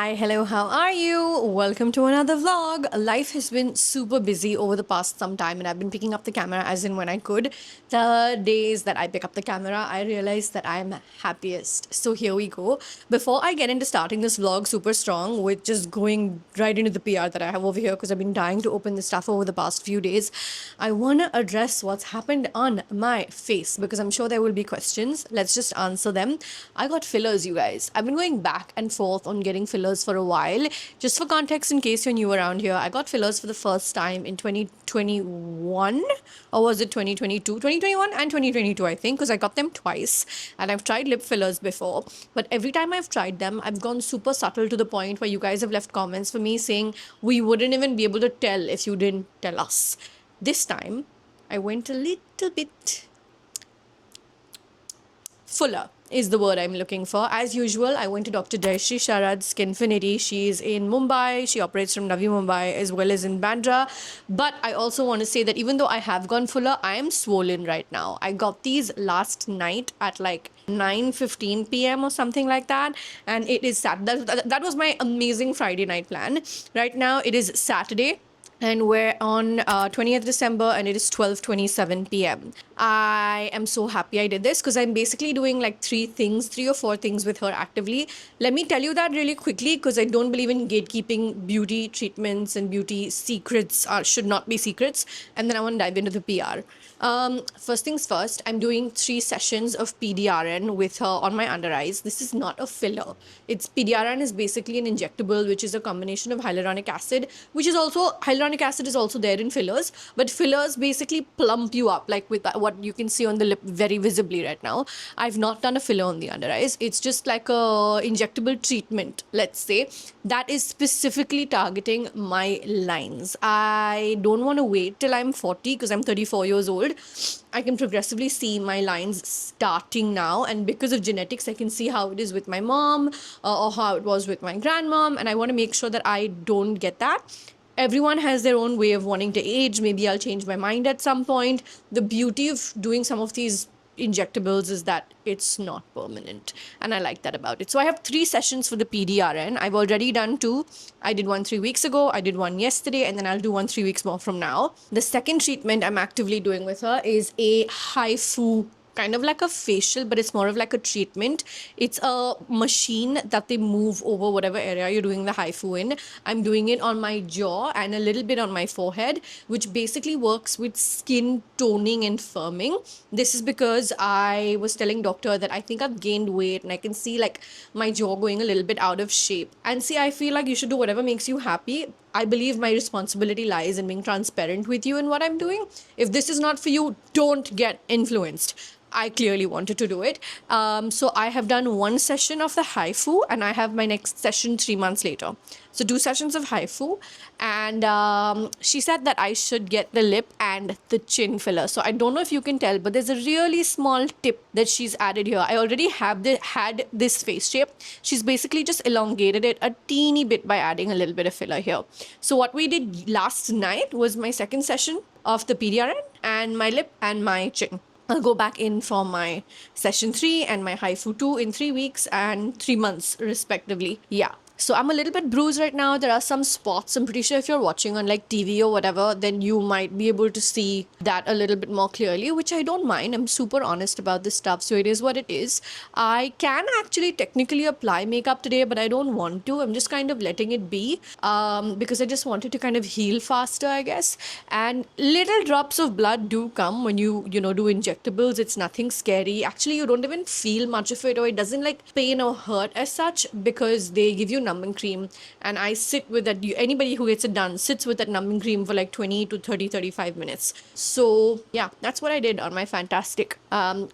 Hi, hello, how are you? Welcome to another vlog. Life has been super busy over the past some time, and I've been picking up the camera as in when I could. The days that I pick up the camera, I realize that I'm happiest. So here we go. Before I get into starting this vlog super strong with just going right into the PR that I have over here, because I've been dying to open this stuff over the past few days, I want to address what's happened on my face because I'm sure there will be questions. Let's just answer them. I got fillers, you guys. I've been going back and forth on getting fillers for a while. Just for context, in case you're new around here, I got fillers for the first time in 2021, or was it 2022? 2021 and 2022, I think, because I got them twice. And I've tried lip fillers before, but every time I've tried them, I've gone super subtle to the point where you guys have left comments for me saying we wouldn't even be able to tell if you didn't tell us. This time, I went a little bit fuller is the word I'm looking for. As usual, I went to Dr. Jayashree Sharad's Skinfinity. She's in Mumbai. She operates from Navi Mumbai as well as in Bandra. But I also want to say that even though I have gone fuller, I am swollen right now. I got these last night at like 9:15 p.m. or something like that, and it is that was my amazing Friday night plan. Right now it is Saturday, and we're on 20th December, and it is 12:27 p.m. I am so happy I did this because I'm basically doing like three or four things with her actively. Let me tell you that really quickly because I don't believe in gatekeeping beauty treatments, and beauty secrets should not be secrets. And then I want to dive into the PR. First things first, I'm doing 3 sessions of PDRN with her on my under eyes. This is not a filler. PDRN is basically an injectable, which is a combination of hyaluronic acid, which is also hyaluronic acid is also there in fillers, but fillers basically plump you up, like with what you can see on the lip very visibly right now. I've not done a filler on the under eyes. It's just like a injectable treatment, let's say, that is specifically targeting my lines. I don't want to wait till I'm 40 because I'm 34 years old. I can progressively see my lines starting now, and because of genetics, I can see how it is with my mom or how it was with my grandmom, and I want to make sure that I don't get that. Everyone has their own way of wanting to age. Maybe I'll change my mind at some point. The beauty of doing some of these injectables is that it's not permanent, and I like that about it. So I have 3 sessions for the PDRN. I've already done 2. I did one 3 weeks ago, I did one yesterday, and then I'll do one 3 weeks more from now. The second treatment I'm actively doing with her is a HIFU, kind of like a facial, but it's more of like a treatment. It's a machine that they move over whatever area you're doing the HIFU in. I'm doing it on my jaw and a little bit on my forehead, which basically works with skin toning and firming. This is because I was telling doctor that I think I've gained weight and I can see like my jaw going a little bit out of shape. And see, I feel like you should do whatever makes you happy. I believe my responsibility lies in being transparent with you in what I'm doing. If this is not for you, don't get influenced. I clearly wanted to do it. So I have done 1 session of the HIFU, and I have my next session 3 months later. So 2 sessions of HIFU, and she said that I should get the lip and the chin filler. So I don't know if you can tell, but there's a really small tip that she's added here. I already had this face shape. She's basically just elongated it a teeny bit by adding a little bit of filler here. So what we did last night was my second session of the PDRN and my lip and my chin. I'll go back in for my session 3 and my HIFU 2 in 3 weeks and 3 months respectively. Yeah. So I'm a little bit bruised right now. There are some spots. I'm pretty sure if you're watching on like TV or whatever, then you might be able to see that a little bit more clearly, which I don't mind. I'm super honest about this stuff. So it is what it is. I can actually technically apply makeup today, but I don't want to. I'm just kind of letting it be because I just wanted to kind of heal faster, I guess. And little drops of blood do come when you do injectables. It's nothing scary. Actually, you don't even feel much of it, or it doesn't like pain or hurt as such because they give you numbing cream, and I sit with that. Anybody who gets it done sits with that numbing cream for like 20 to 35 minutes. So yeah, that's what I did on my fantastic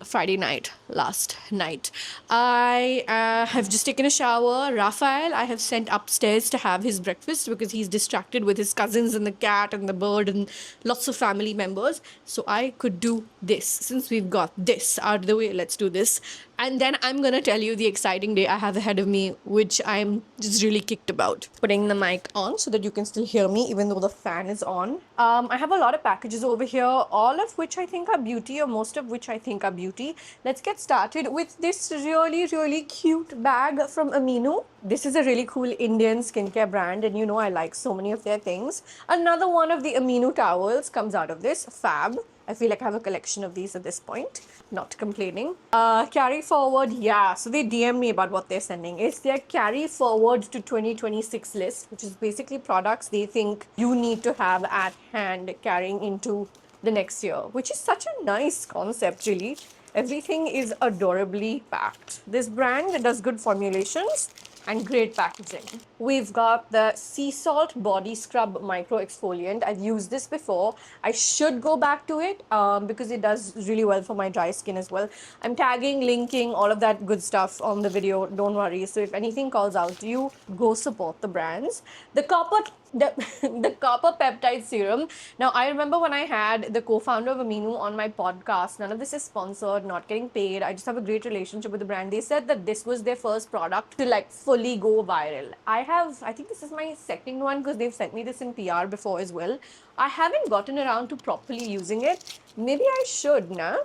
Friday night last night. I have just taken a shower. Raphael, I have sent upstairs to have his breakfast because he's distracted with his cousins and the cat and the bird and lots of family members. So I could do this. Since we've got this out of the way, let's do this. And then I'm gonna tell you the exciting day I have ahead of me, which I'm just really kicked about. Putting the mic on so that you can still hear me even though the fan is on. I have a lot of packages over here, all of which I think are beauty, or most of which I think are beauty. Let's get started with this really cute bag from Aminu. This is a really cool Indian skincare brand, and you know I like so many of their things. Another one of the Aminu towels comes out of this. Fab. I feel like I have a collection of these at this point. Not complaining. Carry forward, yeah. So they DM me about what they're sending. It's their carry forward to 2026 list, which is basically products they think you need to have at hand carrying into the next year, which is such a nice concept, really. Everything is adorably packed. This brand does good formulations and great packaging. We've got the Sea Salt Body Scrub Micro Exfoliant. I've used this before. I should go back to it because it does really well for my dry skin as well. I'm tagging, linking, all of that good stuff on the video. Don't worry. So if anything calls out to you, go support the brands. The the copper peptide serum. Now, I remember when I had the co-founder of Aminu on my podcast. None of this is sponsored, not getting paid. I just have a great relationship with the brand. They said that this was their first product to like fully go viral. I think this is my second one because they've sent me this in PR before as well. I haven't gotten around to properly using it. Maybe I should, nah?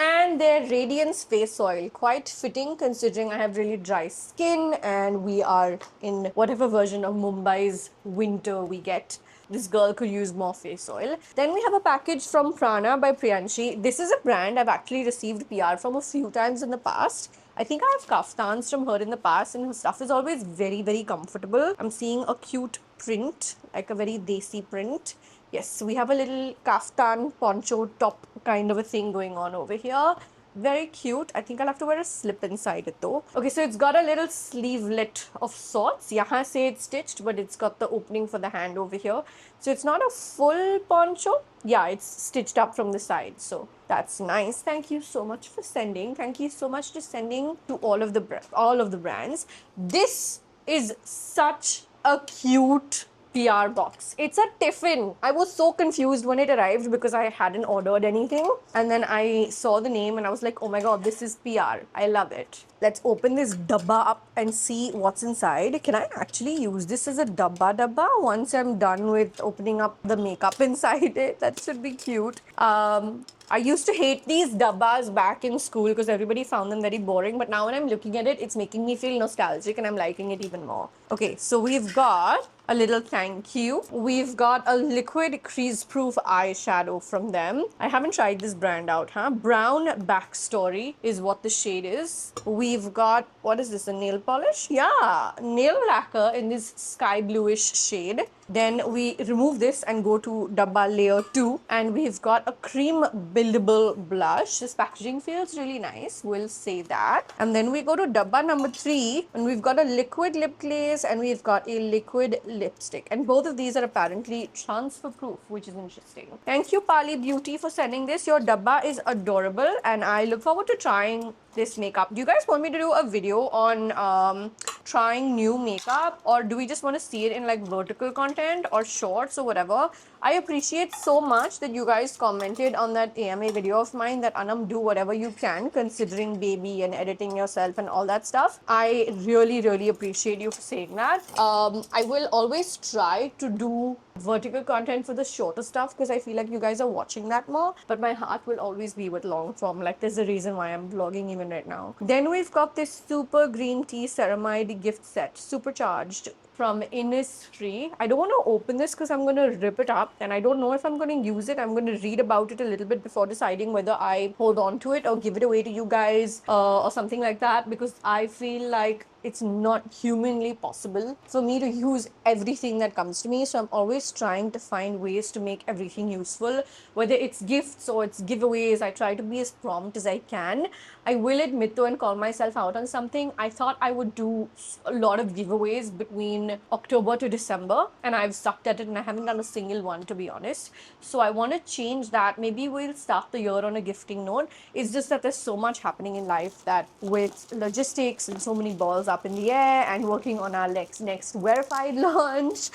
And their Radiance Face Oil, quite fitting considering I have really dry skin and we are in whatever version of Mumbai's winter we get. This girl could use more face oil. Then we have a package from Prana by Priyanshi. This is a brand I've actually received PR from a few times in the past. I think I have kaftans from her in the past and her stuff is always very comfortable. I'm seeing a cute print, like a very desi print. Yes, we have a little kaftan poncho top kind of a thing going on over here. Very cute. I think I'll have to wear a slip inside it though. Okay, so it's got a little sleevelet of sorts. Yahan say it's stitched, but it's got the opening for the hand over here. So it's not a full poncho. Yeah, it's stitched up from the side. So that's nice. Thank you so much for sending. Thank you so much for sending to all of the brands. This is such a cute PR box. It's a tiffin. I was so confused when it arrived because I hadn't ordered anything. And then I saw the name and I was like, oh my God, this is PR. I love it. Let's open this dabba up and see what's inside. Can I actually use this as a dabba once I'm done with opening up the makeup inside it? That should be cute. I used to hate these dabbas back in school because everybody found them very boring. But now when I'm looking at it, it's making me feel nostalgic and I'm liking it even more. Okay, so we've got a little thank you. We've got a liquid crease-proof eyeshadow from them. I haven't tried this brand out, huh? Brown Backstory is what the shade is. We've got, what is this, a nail polish? Yeah, nail lacquer in this sky bluish shade. Then we remove this and go to Dabba Layer 2 and we've got a cream buildable blush. This packaging feels really nice, we'll say that. And then we go to Dabba number 3 and we've got a liquid lip glaze and we've got a liquid lipstick. And both of these are apparently transfer proof, which is interesting. Thank you Pali Beauty for sending this. Your Dabba is adorable and I look forward to trying this makeup. Do you guys want me to do a video on trying new makeup, or do we just want to see it in like vertical content or shorts or whatever? I appreciate so much that you guys commented on that AMA video of mine that Aanam, do whatever you can considering baby and editing yourself and all that stuff. I really appreciate you for saying that. I will always try to do vertical content for the shorter stuff because I feel like you guys are watching that more, but my heart will always be with long form. Like there's a reason why I'm vlogging even right now. Then we've got this super green tea ceramide gift set, supercharged, from Innisfree. I don't want to open this because I'm going to rip it up and I don't know if I'm going to use it. I'm going to read about it a little bit before deciding whether I hold on to it or give it away to you guys or something like that, because I feel like it's not humanly possible for me to use everything that comes to me. So I'm always trying to find ways to make everything useful, whether it's gifts or it's giveaways. I try to be as prompt as I can. I will admit though and call myself out on something. I thought I would do a lot of giveaways between October to December and I've sucked at it and I haven't done a single one, to be honest. So I want to change that. Maybe we'll start the year on a gifting note. It's just that there's so much happening in life that with logistics and so many balls up in the air and working on our next verified launch,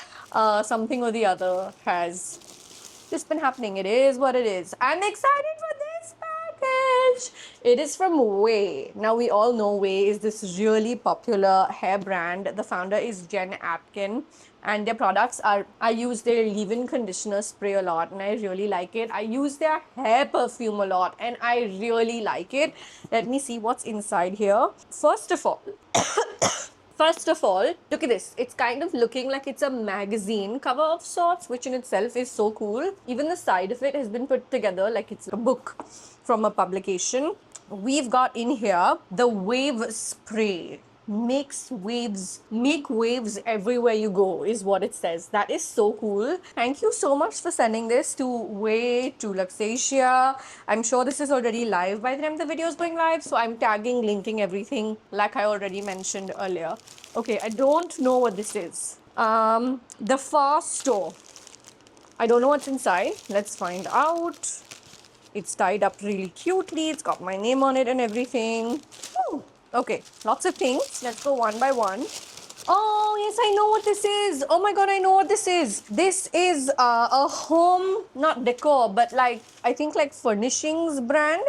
something or the other has just been happening. It is what it is. I'm excited for this package. It is from Way. Now we all know Way is this really popular hair brand. The founder is Jen Atkin, and their products are, I use their leave-in conditioner spray a lot and I really like it. I use their hair perfume a lot and I really like it. Let me see what's inside here. First of all, look at this. It's kind of looking like it's a magazine cover of sorts, which in itself is so cool. Even the side of it has been put together like it's a book from a publication. We've got in here the wave spray. Make waves everywhere you go is what it says. That is so cool. Thank you so much for sending this to Way, to Luxasia. I'm sure this is already live by the time the video is going live, so I'm tagging, linking everything like I already mentioned earlier. Okay, I don't know what this is. The Far Store. I don't know what's inside. Let's find out. It's tied up really cutely. It's got my name on it and everything. Ooh. Okay, lots of things. Let's go one by one. Oh, yes, I know what this is. Oh my God, I know what this is. This is a home, not decor, but like, I think like furnishings brand.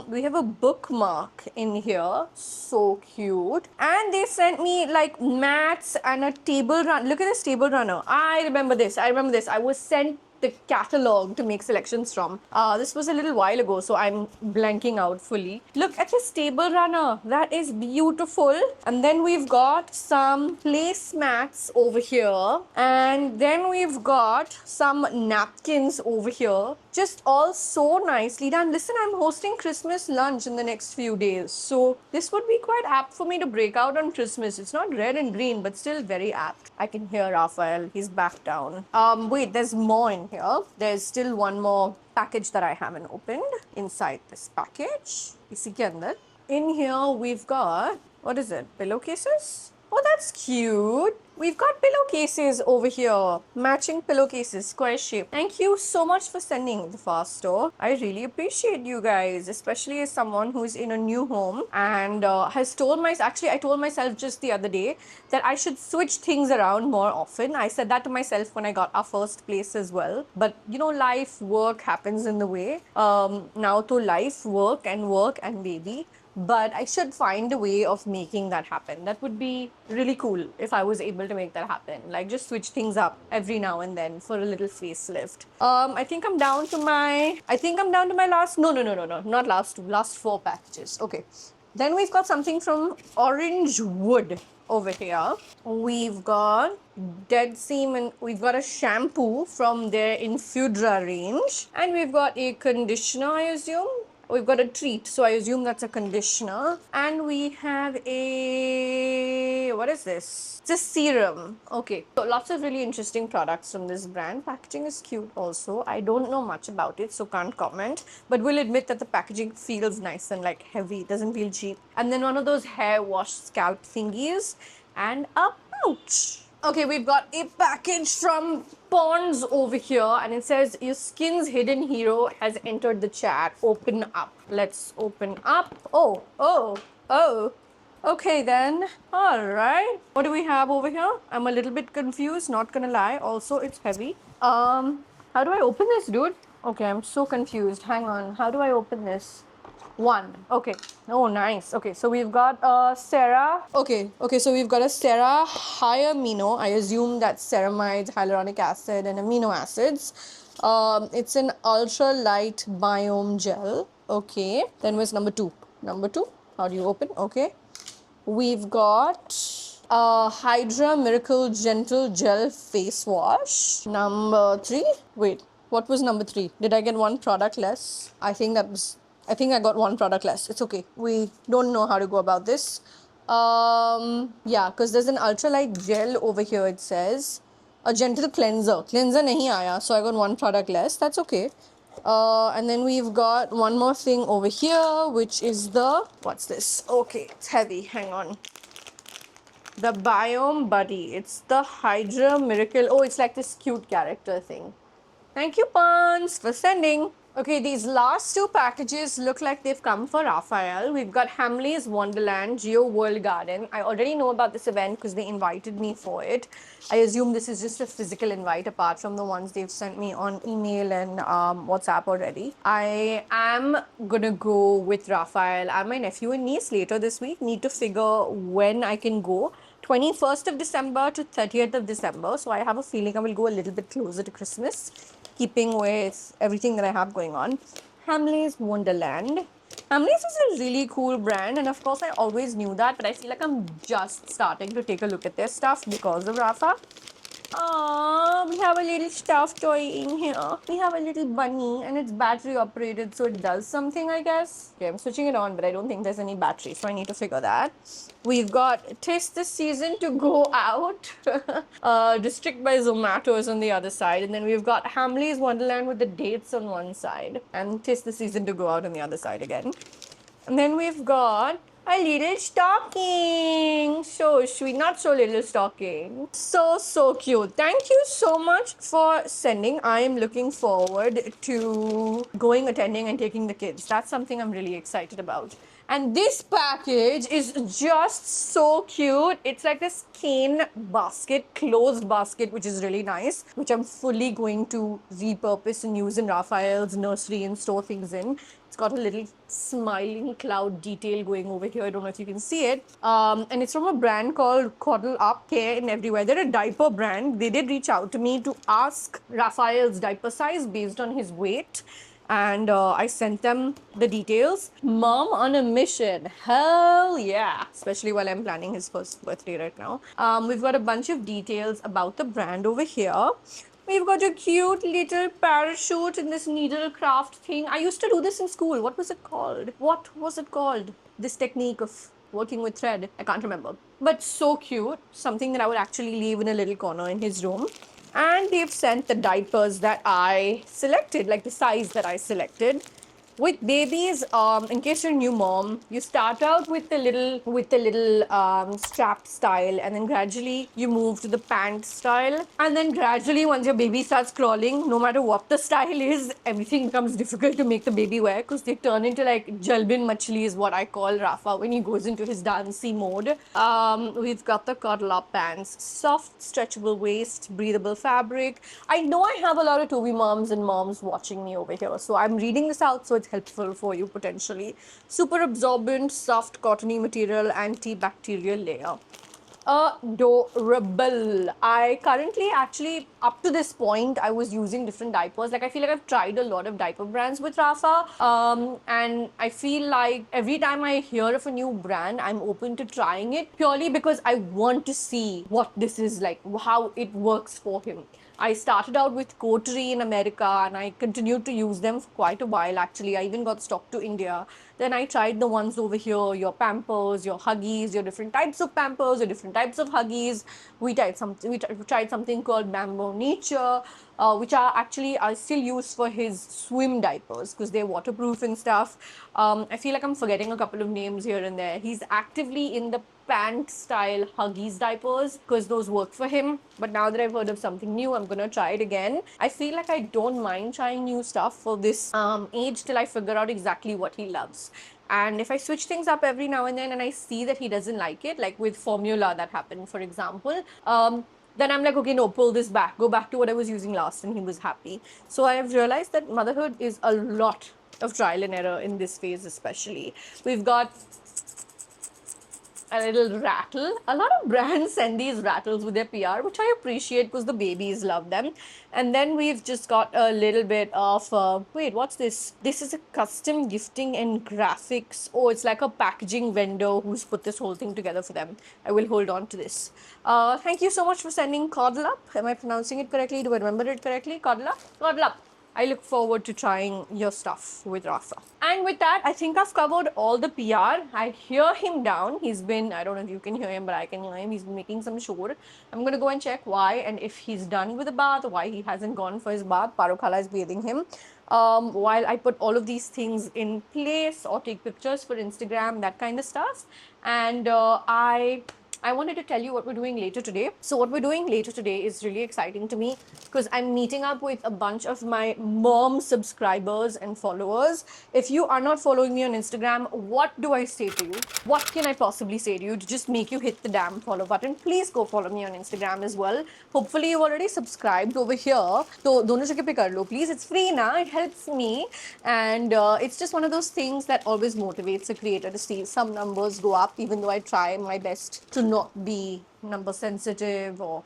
We have a bookmark in here. So cute. And they sent me like mats and a table run. Look at this table runner. I remember this. I was sent the catalog to make selections from. This was a little while ago, so I'm blanking out fully. Look at this table runner. That is beautiful. And then we've got some placemats over here. And then we've got some napkins over here. Just all so nicely done. Listen, I'm hosting Christmas lunch in the next few days. So this would be quite apt for me to break out on Christmas. It's not red and green, but still very apt. I can hear Raphael. He's back down. Wait, there's more in here. There's still one more package that I haven't opened inside this package. In here, we've got, what is it? Pillowcases? Oh, that's cute. We've got pillowcases over here. Matching pillowcases, square shape. Thank you so much for sending the Fast Store. I really appreciate you guys, especially as someone who's in a new home and has told myself, actually I told myself just the other day that I should switch things around more often. I said that to myself when I got our first place as well. But you know, life, work happens in the way. Now to life, work and baby. But I should find a way of making that happen. That would be really cool if I was able to make that happen. Like just switch things up every now and then for a little facelift. I think I'm down to my last, no, not last two, last 4 packages. Okay. Then we've got something from Orange Wood over here. We've got Dead Seam and we've got a shampoo from their Infudra range. And we've got a conditioner, I assume. We've got a treat, so I assume that's a conditioner. And we have a, what is this? It's a serum. Okay, so lots of really interesting products from this brand. Packaging is cute also. I don't know much about it, so can't comment. But we'll admit that the packaging feels nice and like heavy. It doesn't feel cheap. And then one of those hair wash scalp thingies. And a pouch. Okay, we've got a package from Ponds over here and it says your skin's hidden hero has entered the chat. Open up. Let's open up. Oh. Okay then. All right. What do we have over here? I'm a little bit confused, not gonna lie. Also, it's heavy. How do I open this, dude? Okay, I'm so confused. Hang on. How do I open this? 1. Okay. Oh, nice. Okay, so we've got Sarah. Okay, so we've got a Sarah high amino. I assume that's ceramides, hyaluronic acid, and amino acids. It's an ultra light biome gel. Okay. Then where's number 2? Number 2. How do you open? Okay. We've got Hydra Miracle Gentle Gel Face Wash. Number 3. Wait, what was number 3? Did I get one product less? I think I got one product less. It's okay. We don't know how to go about this. Yeah, because there's an ultralight gel over here, it says. A gentle cleanser. Cleanser nahi aaya, so I got one product less. That's okay. And then we've got one more thing over here, which is the... What's this? Okay, it's heavy. Hang on. The Biome Buddy. It's the Hydra Miracle. Oh, it's like this cute character thing. Thank you, Pons, for sending. Okay, these last two packages look like they've come for Raphael. We've got Hamley's Wonderland Geo World Garden. I already know about this event because they invited me for it. I assume this is just a physical invite apart from the ones they've sent me on email and WhatsApp already. I am gonna go with Raphael and my nephew and niece later this week. Need to figure when I can go. 21st of December to 30th of December. So I have a feeling I will go a little bit closer to Christmas, keeping with everything that I have going on. Hamley's Wonderland. Hamley's is a really cool brand, and of course, I always knew that, but I feel like I'm just starting to take a look at their stuff because of Rafa. We have a little stuffed toy in here. We have a little bunny and it's battery operated, so it does something, I guess. Okay, I'm switching it on, but I don't think there's any battery, so I need to figure that. We've got Taste the Season to Go Out. District by Zomato is on the other side. And then we've got Hamley's Wonderland with the dates on one side. And Taste the Season to Go Out on the other side again. And then we've got a little stocking. So sweet, not so little stocking. So cute. Thank you so much for sending. I am looking forward to going, attending, and taking the kids. That's something I'm really excited about. And this package is just so cute. It's like this cane basket, closed basket, which is really nice, which I'm fully going to repurpose and use in Raphael's nursery and store things in. It's got a little smiling cloud detail going over here. I don't know if you can see it. And it's from a brand called Cuddle Up Care and Everywhere. They're a diaper brand. They did reach out to me to ask Raphael's diaper size based on his weight. And I sent them the details. Mom on a mission. Hell yeah. Especially while I'm planning his first birthday right now. We've got a bunch of details about the brand over here. We've got a cute little parachute in this needle craft thing. I used to do this in school. What was it called? What was it called? This technique of working with thread. I can't remember. But so cute. Something that I would actually leave in a little corner in his room. And they've sent the diapers that I selected, like the size that I selected. With babies, in case you're a new mom, you start out with the little strap style, and then gradually you move to the pant style, and then gradually once your baby starts crawling, no matter what the style is, everything becomes difficult to make the baby wear because they turn into like jalbin machli is what I call Rafa when he goes into his dancey mode. We've got the cuddle up pants, soft stretchable waist, breathable fabric. I know I have a lot of Toby moms and moms watching me over here, so I'm reading this out so it's helpful for you potentially. Super absorbent, soft cottony material, antibacterial layer. Adorable. I currently actually, up to this point, I was using different diapers. Like I feel like I've tried a lot of diaper brands with Rafa, and I feel like every time I hear of a new brand, I'm open to trying it purely because I want to see what this is like, how it works for him. I started out with Coterie in America and I continued to use them for quite a while actually. I even got stock to India. Then I tried the ones over here, your Pampers, your Huggies, your different types of Pampers, your different types of Huggies. We tried something called Bamboo Nature, which are actually I still use for his swim diapers because they're waterproof and stuff. I feel like I'm forgetting a couple of names here and there. He's actively in the pant style Huggies diapers because those work for him. But now that I've heard of something new, I'm gonna try it again. I feel like I don't mind trying new stuff for this age till I figure out exactly what he loves. And if I switch things up every now and then and I see that he doesn't like it, like with formula that happened, for example, then I'm like, okay, no, pull this back, go back to what I was using last, and he was happy. So I have realized that motherhood is a lot of trial and error in this phase, especially. We've got a little rattle. A lot of brands send these rattles with their PR, which I appreciate because the babies love them. And then we've just got a little bit of, wait, what's this? This is a custom gifting and graphics. Oh, it's like a packaging vendor who's put this whole thing together for them. I will hold on to this. Thank you so much for sending Coddle Up. Am I pronouncing it correctly? Do I remember it correctly? Coddle Up? Coddle Up. I look forward to trying your stuff with Rafa. And with that, I think I've covered all the PR. I hear him down. He's been, I don't know if you can hear him, but I can hear him. He's been making some sure. I'm going to go and check why and if he's done with the bath, why he hasn't gone for his bath. Parokhala is bathing him. While I put all of these things in place or take pictures for Instagram, that kind of stuff. And I I wanted to tell you what we're doing later today. So what we're doing later today is really exciting to me because I'm meeting up with a bunch of my mom subscribers and followers. If you are not following me on Instagram, what do I say to you? What can I possibly say to you to just make you hit the damn follow button? Please go follow me on Instagram as well. Hopefully you've already subscribed over here. So dono jagah pe kar lo, please. It's free na. It helps me, and it's just one of those things that always motivates a creator to see some numbers go up, even though I try my best to not be number sensitive or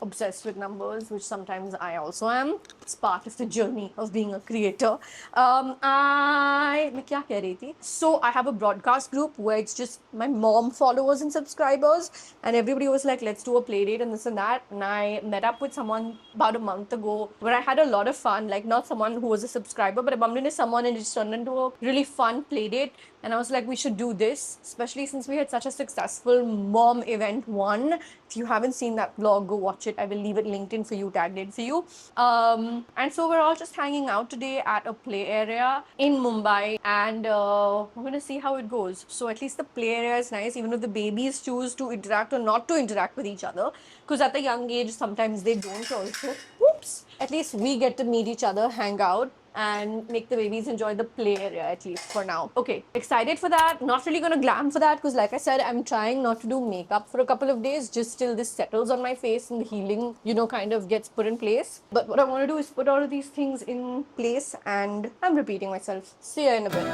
obsessed with numbers, which sometimes I also am. It's part of the journey of being a creator. मैं क्या कह रही थी? So I have a broadcast group where it's just my mom followers and subscribers, and everybody was like, let's do a play date and this and that. And I met up with someone about a month ago where I had a lot of fun. Like, not someone who was a subscriber, but I bumped into someone and it just turned into a really fun play date. And I was like, we should do this, especially since we had such a successful mom event one. If you haven't seen that vlog, go watch it. I will leave it linked in for you, tagged in for you. And so we're all just hanging out today at a play area in Mumbai, and we're gonna see how it goes. So at least the play area is nice, even if the babies choose to interact or not to interact with each other, because at a young age sometimes they don't also. Whoops! At least we get to meet each other, hang out, and make the babies enjoy the play area, at least for now. Okay, excited for that. Not really gonna glam for that because, like I said, I'm trying not to do makeup for a couple of days just till this settles on my face and the healing, kind of gets put in place. But what I want to do is put all of these things in place, and I'm repeating myself. See ya in a bit.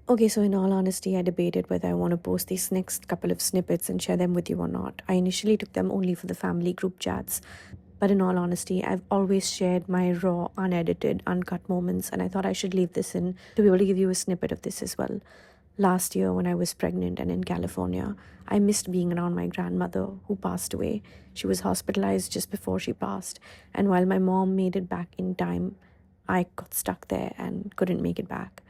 Okay, so in all honesty, I debated whether I want to post these next couple of snippets and share them with you or not. I initially took them only for the family group chats, but in all honesty, I've always shared my raw, unedited, uncut moments, and I thought I should leave this in to be able to give you a snippet of this as well. Last year, when I was pregnant and in California, I missed being around my grandmother, who passed away. She was hospitalized just before she passed, and while my mom made it back in time, I got stuck there and couldn't make it back.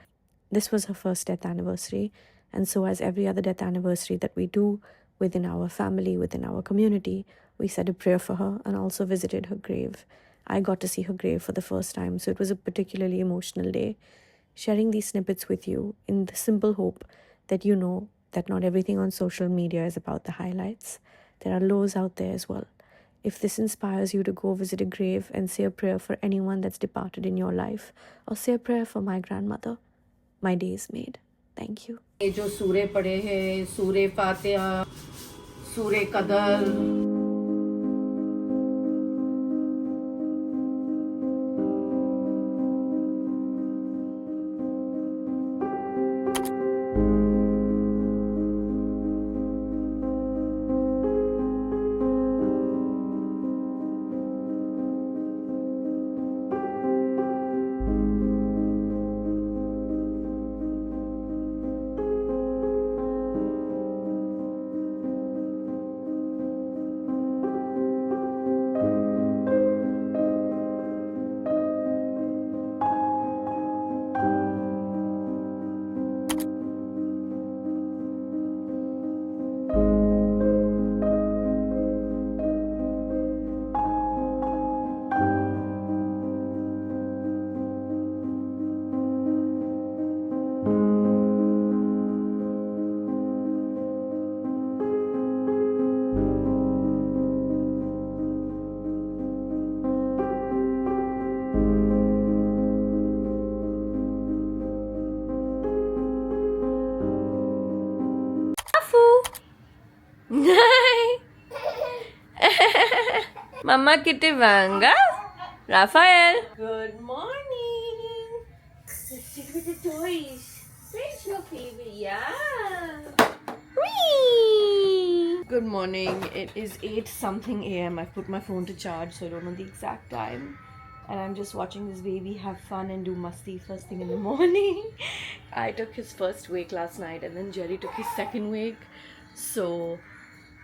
This was her first death anniversary, and so as every other death anniversary that we do within our family, within our community, we said a prayer for her and also visited her grave. I got to see her grave for the first time, so it was a particularly emotional day. Sharing these snippets with you in the simple hope that you know that not everything on social media is about the highlights. There are lows out there as well. If this inspires you to go visit a grave and say a prayer for anyone that's departed in your life, or say a prayer for my grandmother, my day is made. Thank you. ये जो सूरे पढ़े हैं, सूरे फातिहा, सूरे कदर, Mama Kittivanga. Raphael. Good morning. Let's sit with the toys. Where's your favorite? Yeah. Whee! Good morning. It is 8 something a.m. I put my phone to charge, so I don't know the exact time. And I'm just watching this baby have fun and do musty first thing in the morning. I took his first wake last night, and then Jerry took his second wake. So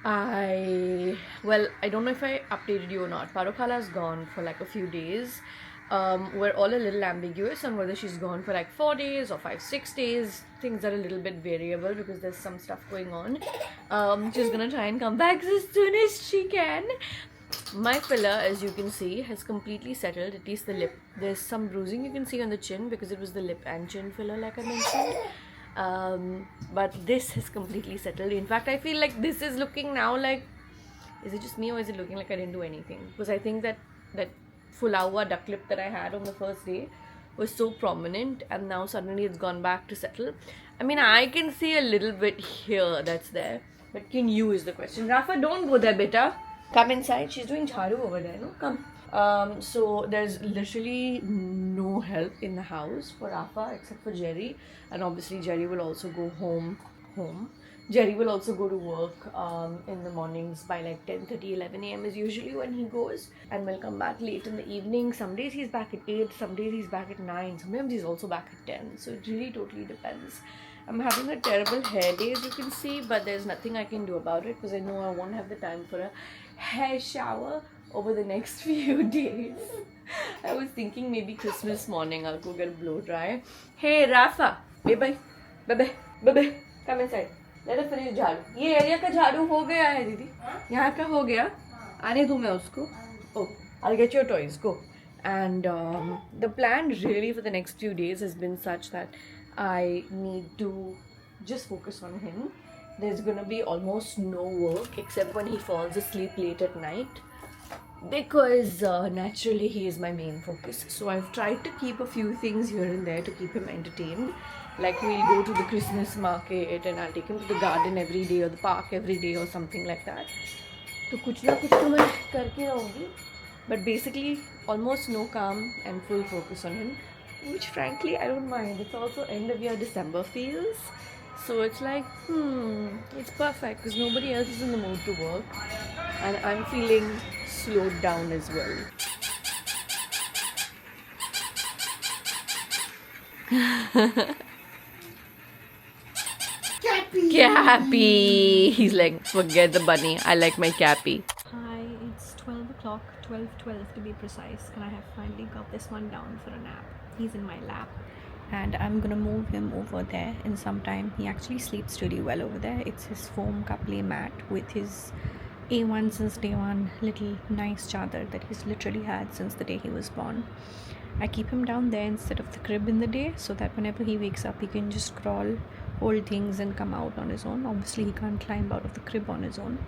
I don't know if I updated you or not. Parokala's gone for like a few days. We're all a little ambiguous on whether she's gone for like 4 days or 5, 6 days. Things are a little bit variable because there's some stuff going on. She's gonna try and come back as soon as she can. My filler, as you can see, has completely settled, at least the lip. There's some bruising you can see on the chin because it was the lip and chin filler, like I mentioned. But this has completely settled. In fact, I feel like this is looking now like, is it just me or is it looking like I didn't do anything? Because I think that fulawa duck lip that I had on the first day was so prominent, and now suddenly it's gone back to settle. I mean, I can see a little bit here that's there, but can you is the question. Rafa, don't go there, beta. Come inside. She's doing jharu over there, no? Come. So there's literally no help in the house for Rafa except for Jerry, and obviously Jerry will also go home. Jerry will also go to work in the mornings by like 10:30, 11 a.m. is usually when he goes, and will come back late in the evening. Some days he's back at 8, some days he's back at 9, sometimes he's also back at 10. So it really totally depends. I'm having a terrible hair day, as you can see, but there's nothing I can do about it because I know I won't have the time for a hair shower over the next few days. I was thinking maybe Christmas morning I'll go get a blow dry. Hey Rafa, baby, come inside. Let us finish झाड़ू. ये area का झाड़ू हो गया है दीदी. यहाँ का हो गया. आने दूँ मैं उसको. Oh, I'll get your toys. Go. And the plan really for the next few days has been such that I need to just focus on him. There's gonna be almost no work except when he falls asleep late at night, because naturally he is my main focus. So I've tried to keep a few things here and there to keep him entertained. Like we'll go to the Christmas market and I'll take him to the garden every day or the park every day or something like that. तो कुछ ना कुछ तो मैं करके रहूँगी. But basically almost no calm and full focus on him, which frankly I don't mind. It's also end of year December feels. So it's like, it's perfect because nobody else is in the mood to work. And I'm feeling slowed down as well. Cappy! He's like, forget the bunny. I like my Cappy. Hi, it's 12 o'clock, 12:12 to be precise, and I have finally got this one down for a nap. He's in my lap, and I'm gonna move him over there in some time. He actually sleeps really well over there. It's his foam ka play mat with his A1 since day one little nice chadar that he's literally had since the day he was born. I keep him down there instead of the crib in the day so that whenever he wakes up he can just crawl, hold things and come out on his own. Obviously he can't climb out of the crib on his own.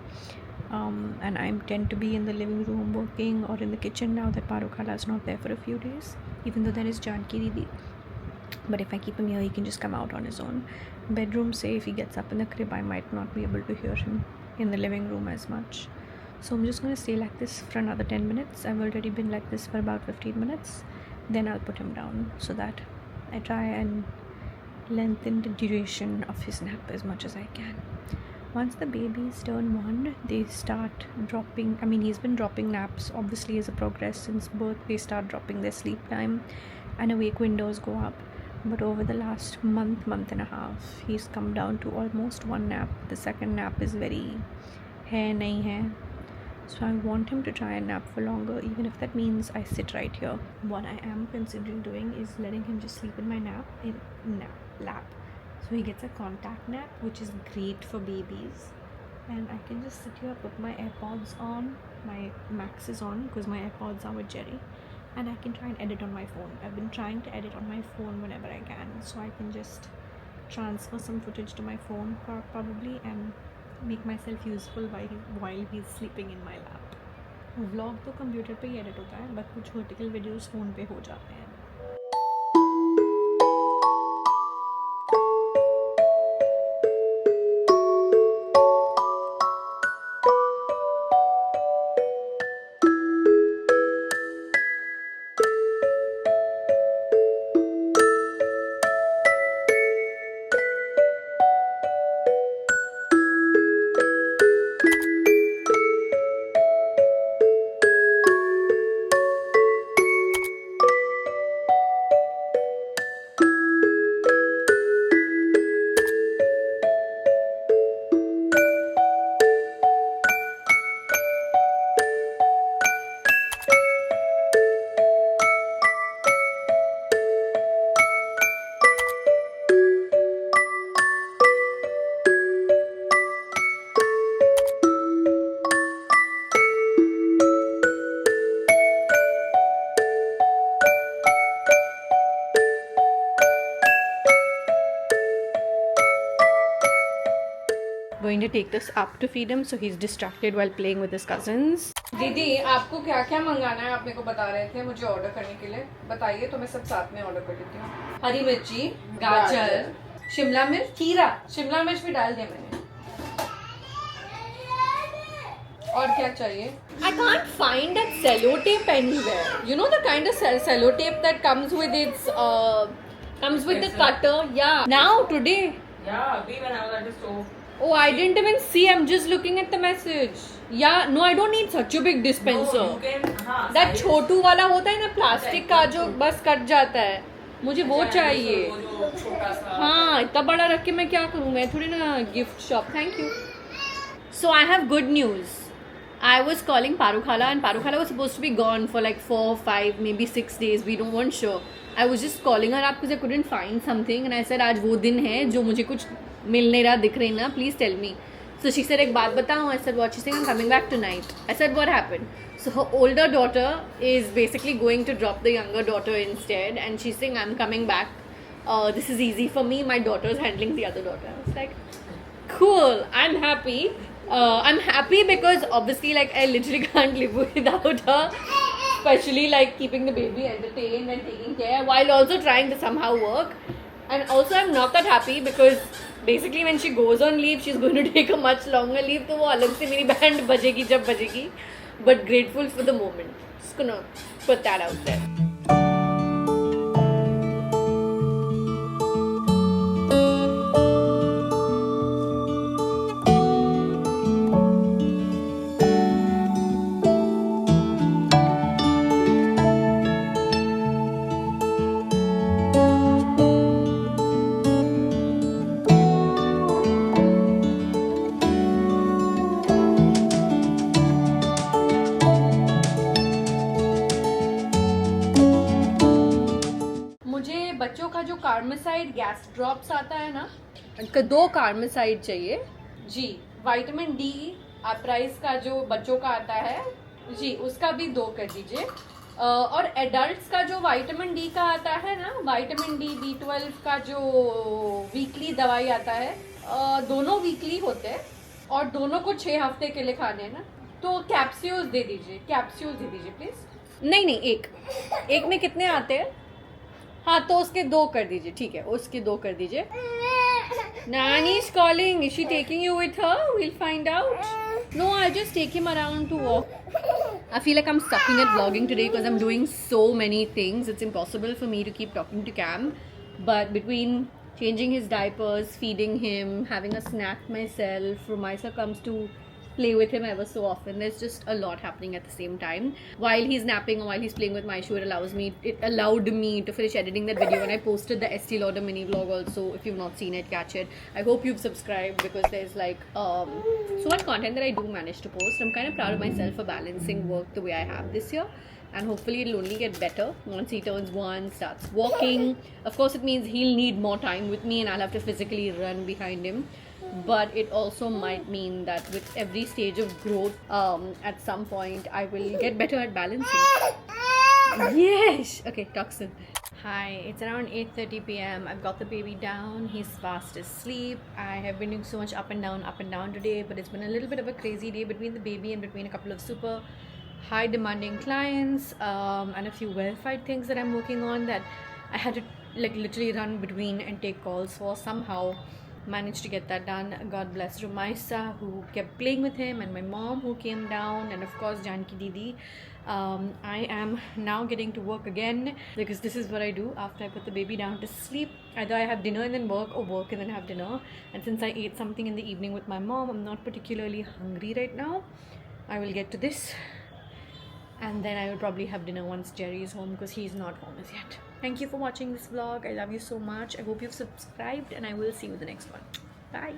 And I tend to be in the living room working or in the kitchen now that Parokala is not there for a few days, even though there is Janki Didi. But if I keep him here, he can just come out on his own. Bedroom, say if he gets up in the crib, I might not be able to hear him in the living room as much. So I'm just going to stay like this for another 10 minutes. I've already been like this for about 15 minutes. Then I'll put him down so that I try and lengthen the duration of his nap as much as I can. Once the babies turn 1, they start dropping. I mean, he's been dropping naps obviously as a progress since birth. They start dropping their sleep time and awake windows go up. But over the last month and a half, he's come down to almost 1 nap. The second nap is very hai nahi hai. So I want him to try and nap for longer, even if that means I sit right here. What I am considering doing is letting him just sleep in my lap. So he gets a contact nap, which is great for babies. And I can just sit here, put my AirPods on. My Max is on because my AirPods are with Jerry. And I can try and edit on my phone. I've been trying to edit on my phone whenever I can. So I can just transfer some footage to my phone probably and make myself useful while he's sleeping in my lap. Vlog तो computer पे ही edit होता है, but कुछ vertical videos phone पे हो जाते हैं. going to take this up to feed him, so he's distracted while playing with his cousins. दीदी आपको क्या क्या मंगाना है, आप मेरे को बता रहे थे मुझे ऑर्डर करने के लिए, बताइए तो मैं सब साथ में ऑर्डर कर देती हूँ. हरी मिर्ची, गाजर, शिमला मिर्च, खीरा, शिमला मिर्च भी डाल दिया मैंने. और क्या चाहिए? I can't find that sellotape anywhere. You know the kind of sellotape that comes with its comes with the cutter. Yeah. Now today. Yeah, we when I was at the stove. Oh, I didn't even see. I'm just looking at the message. Yeah, no, I don't need such a big dispenser. No, you can. That छोटू वाला होता है ना plastic का जो बस cut जाता है. मुझे वो चाहिए. हाँ, इतना बड़ा रख के मैं क्या करूँगा? थोड़ी ना gift shop. Thank you. So I have good news. I was calling Parukhala and Parukhala was supposed to be gone for like 4, 5, maybe 6 days. We weren't sure. I was just calling her up because I couldn't find something and I said आज वो दिन है जो मुझे कुछ मिल नहीं रहा दिख रही ना. Please tell me. So she said एक बात बताऊँ. I said what? She said I'm coming back tonight. I said what happened? So her older daughter is basically going to drop the younger daughter instead and she's saying I'm coming back. This is easy for me. My daughter is handling the other daughter. I was like, cool. I'm happy. I'm happy because obviously like I literally can't live without her, especially like keeping the baby entertained and taking care while also trying to somehow work. And also I'm not that happy because basically when she goes on leave she's going to take a much longer leave, तो वो अलग से मेरी band बजेगी जब बजेगी. But grateful for the moment. Just gonna put that out there. बच्चों का जो कार्मेसाइड gas drops आता है ना, 2 कार्मेसाइड चाहिए जी. विटामिन डी अपराइज का जो बच्चों का आता है जी, उसका भी 2 कर दीजिए. और एडल्ट्स का जो विटामिन डी का आता है ना, विटामिन डी B12 का जो वीकली दवाई आता है, दोनों वीकली होते हैं और दोनों को 6 हफ्ते के लिए खाने हैं ना, तो कैप्सूल्स दे दीजिए प्लीज. नहीं एक में कितने आते हैं? हाँ तो उसके 2 कर दीजिए. ठीक है, उसके 2 कर दीजिए. Nani is calling. Is she taking you with her? We'll find out. No, I'll just take him around to walk. I feel like I'm sucking at vlogging today because I'm doing so many things. It's impossible for me to keep talking to Cam. But between changing his diapers, feeding him, having a snack myself, Rumaisa comes to play with him ever so often. There's just a lot happening at the same time. While he's napping or while he's playing with my shoe, it allowed me to finish editing that video, and I posted the Estee Lauder mini vlog also. If you've not seen it, catch it. I hope you've subscribed because there's like so much content that I do manage to post. I'm kind of proud of myself for balancing work the way I have this year. And hopefully it'll only get better once he turns 1, starts walking. Of course, it means he'll need more time with me and I'll have to physically run behind him. But it also might mean that with every stage of growth, at some point I will get better at balancing. Yes! Okay, talk soon. Hi, it's around 8:30 p.m. I've got the baby down. He's fast asleep. I have been doing so much up and down today, but it's been a little bit of a crazy day between the baby and between a couple of super high demanding clients and a few verified things that I'm working on that I had to like literally run between and take calls for. Somehow managed to get that done. God bless Rumaisa who kept playing with him, and my mom who came down, and of course Janki Didi. I am now getting to work again because this is what I do after I put the baby down to sleep. Either I have dinner and then work, or work and then have dinner. And since I ate something in the evening with my mom, I'm not particularly hungry right now. I will get to this and then I will probably have dinner once Jerry is home because he's not home as yet. Thank you for watching this vlog. I love you so much. I hope you've subscribed and I will see you in the next one. Bye.